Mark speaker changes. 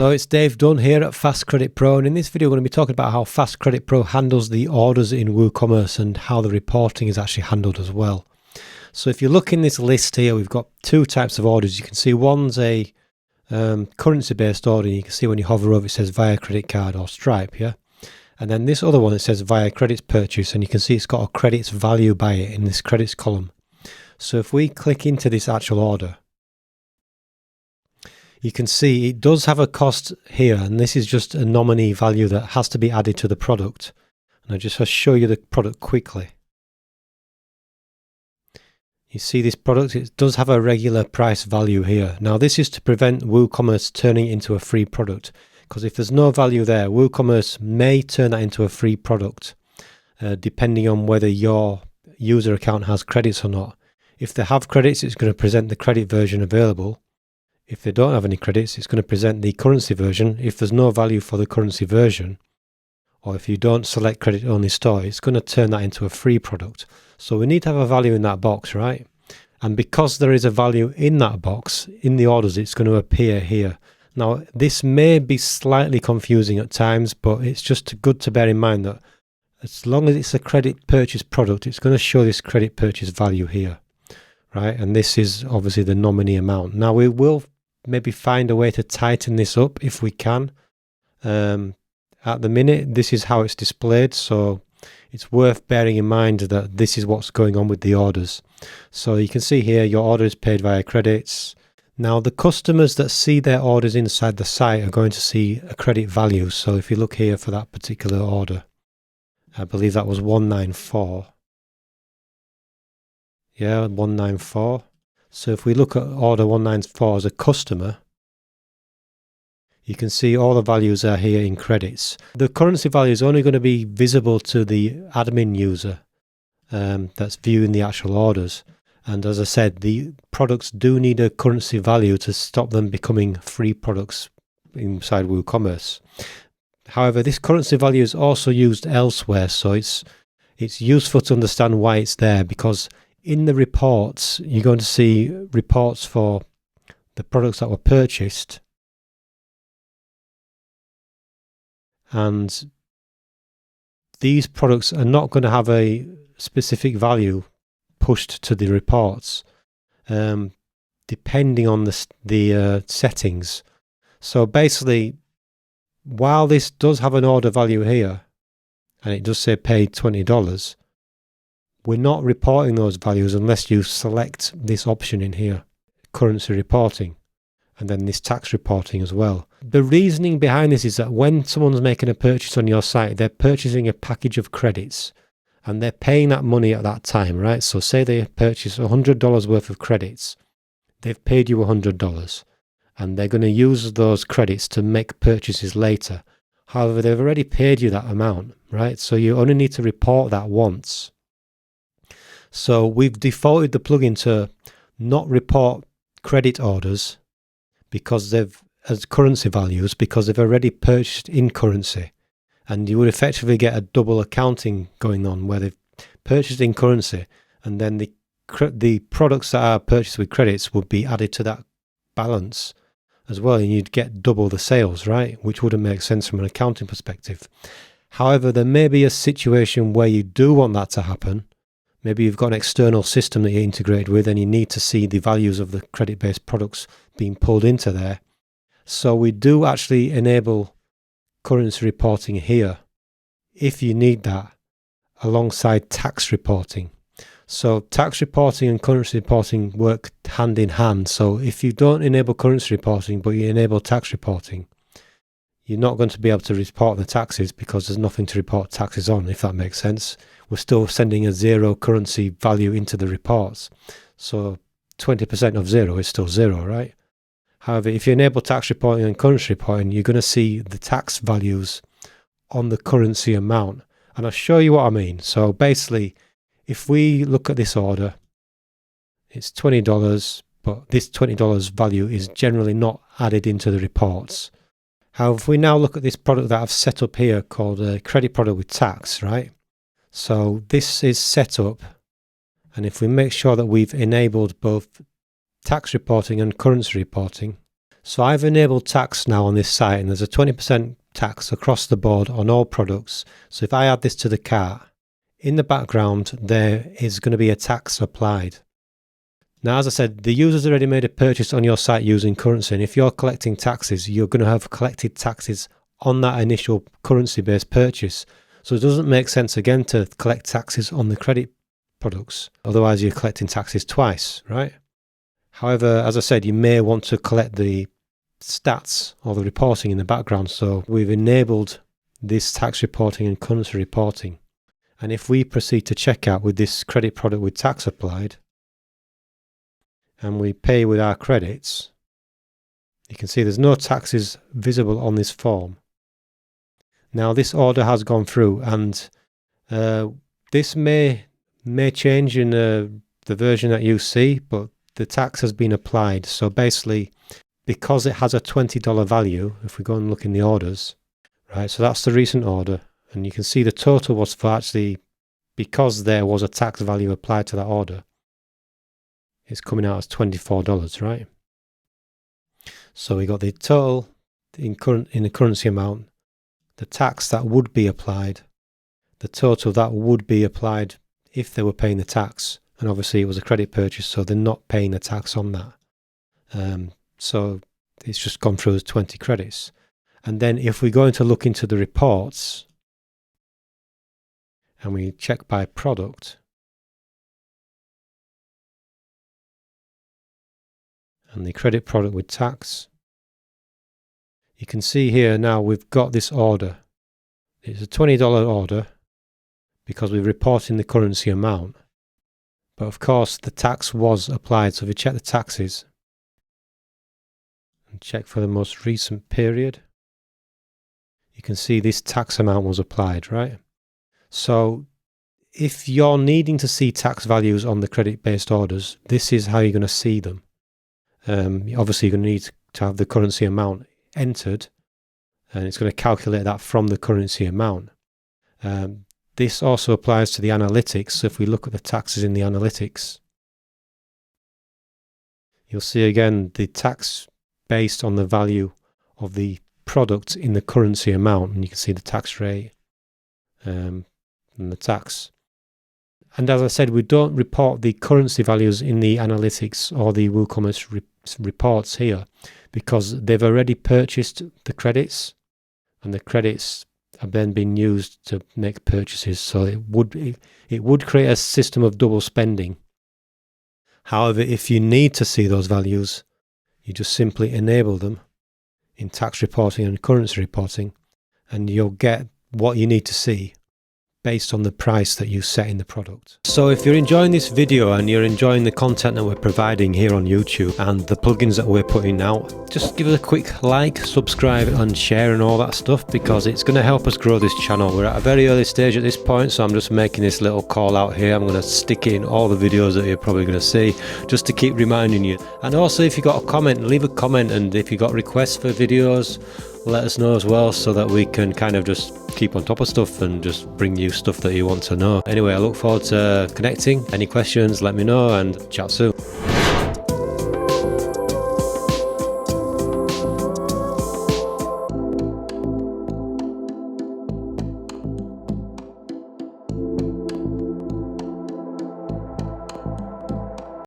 Speaker 1: Hello, it's Dave Dunn here at FastCredit Pro, and in this video we're going to be talking about how FastCredit Pro handles the orders in WooCommerce and how the reporting is actually handled as well. So if you look in this list here, we've got two types of orders. You can see one's a currency-based order. You can see when you hover over it says via credit card or Stripe, yeah? And then this other one, it says via credits purchase, and you can see it's got a credits value by it in this credits column. So if we click into this actual order, you can see it does have a cost here, and this is just a nominee value that has to be added to the product. And I'll just show you the product quickly. You see this product, it does have a regular price value here. Now this is to prevent WooCommerce turning it into a free product, because if there's no value there, WooCommerce may turn that into a free product, depending on whether your user account has credits or not. If they have credits, it's going to present the credit version available. If they don't have any credits, it's going to present the currency version. If there's no value for the currency version, or if you don't select credit only store, it's going to turn that into a free product. So we need to have a value in that box, right? And because there is a value in that box, in the orders, it's going to appear here. Now, this may be slightly confusing at times, but it's just good to bear in mind that as long as it's a credit purchase product, it's going to show this credit purchase value here, right? And this is obviously the nominee amount. Now, we will maybe find a way to tighten this up if we can. At the minute, this is how it's displayed, so it's worth bearing in mind that this is what's going on with the orders. So you can see here your order is paid via credits. Now the customers that see their orders inside the site are going to see a credit value. So if you look here for that particular order, I believe that was 194. Yeah, 194. So if we look at order 194 as a customer, you can see all the values are here in credits. The currency value is only going to be visible to the admin user that's viewing the actual orders. And as I said, the products do need a currency value to stop them becoming free products inside WooCommerce. However, this currency value is also used elsewhere, so it's useful to understand why it's there, because in the reports, you're going to see reports for the products that were purchased, and these products are not going to have a specific value pushed to the reports, depending on the settings. So basically, while this does have an order value here, and it does say paid $20, we're not reporting those values unless you select this option in here, currency reporting, and then this tax reporting as well. The reasoning behind this is that when someone's making a purchase on your site, they're purchasing a package of credits and they're paying that money at that time, right? So say they purchase $100 worth of credits, they've paid you $100 and they're going to use those credits to make purchases later. However, they've already paid you that amount, right? So you only need to report that once. So we've defaulted the plugin to not report credit orders because they've as currency values, because they've already purchased in currency, and you would effectively get a double accounting going on where they've purchased in currency and then the products that are purchased with credits would be added to that balance as well, and you'd get double the sales, right? Which wouldn't make sense from an accounting perspective. However, there may be a situation where you do want that to happen. Maybe you've got an external system that you're integrated with and you need to see the values of the credit-based products being pulled into there. So we do actually enable currency reporting here if you need that, alongside tax reporting. So tax reporting and currency reporting work hand in hand. So if you don't enable currency reporting but you enable tax reporting, you're not going to be able to report the taxes because there's nothing to report taxes on, if that makes sense. We're still sending a zero currency value into the reports. So 20% of zero is still zero, right? However, if you enable tax reporting and currency reporting, you're going to see the tax values on the currency amount. And I'll show you what I mean. So basically, if we look at this order, it's $20, but this $20 value is generally not added into the reports. However, if we now look at this product that I've set up here called a credit product with tax, right? So this is set up, and if we make sure that we've enabled both tax reporting and currency reporting, So I've enabled tax now on this site, and there's a 20% tax across the board on all products. So if I add this to the cart, in the background there is going to be a tax applied. Now, as I said, the user's already made a purchase on your site using currency, and if you're collecting taxes, you're going to have collected taxes on that initial currency-based purchase. So it doesn't make sense again to collect taxes on the credit products. Otherwise, you're collecting taxes twice, right? However, as I said, you may want to collect the stats or the reporting in the background. So we've enabled this tax reporting and currency reporting. And if we proceed to checkout with this credit product with tax applied, and we pay with our credits, you can see there's no taxes visible on this form. Now this order has gone through, and this may change in the version that you see, but the tax has been applied. So basically, because it has a $20 value, if we go and look in the orders, right, so that's the recent order, and you can see the total was for actually, because there was a tax value applied to that order, it's coming out as $24, right? So we got the total in the currency amount, the tax that would be applied, the total that would be applied if they were paying the tax, and obviously it was a credit purchase, so they're not paying the tax on that. So it's just gone through as 20 credits. And then if we go into look into the reports and we check by product, and the credit product with tax, you can see here now we've got this order. It's a $20 order because we're reporting the currency amount. But of course the tax was applied. So if you check the taxes and check for the most recent period, you can see this tax amount was applied, right? So if you're needing to see tax values on the credit-based orders, this is how you're going to see them. Obviously you're going to need to have the currency amount entered, and it's going to calculate that from the currency amount. This also applies to the analytics. So if we look at the taxes in the analytics, you'll see again the tax based on the value of the product in the currency amount, and you can see the tax rate and the tax. And as I said, we don't report the currency values in the analytics or the WooCommerce reports here because they've already purchased the credits, and the credits have then been used to make purchases. So it would create a system of double spending. However, if you need to see those values, you just simply enable them in tax reporting and currency reporting, and you'll get what you need to see based on the price that you set in the product. So if you're enjoying this video and you're enjoying the content that we're providing here on YouTube and the plugins that we're putting out, just give us a quick like, subscribe and share and all that stuff, because it's going to help us grow this channel. We're at a very early stage at this point, so I'm just making this little call out here. I'm going to stick it in all the videos that you're probably going to see, just to keep reminding you. And also, if you got a comment, leave a comment, and if you got requests for videos, let us know as well, so that we can kind of just keep on top of stuff and just bring you stuff that you want to know. Anyway, I look forward to connecting. Any questions, let me know, and chat soon.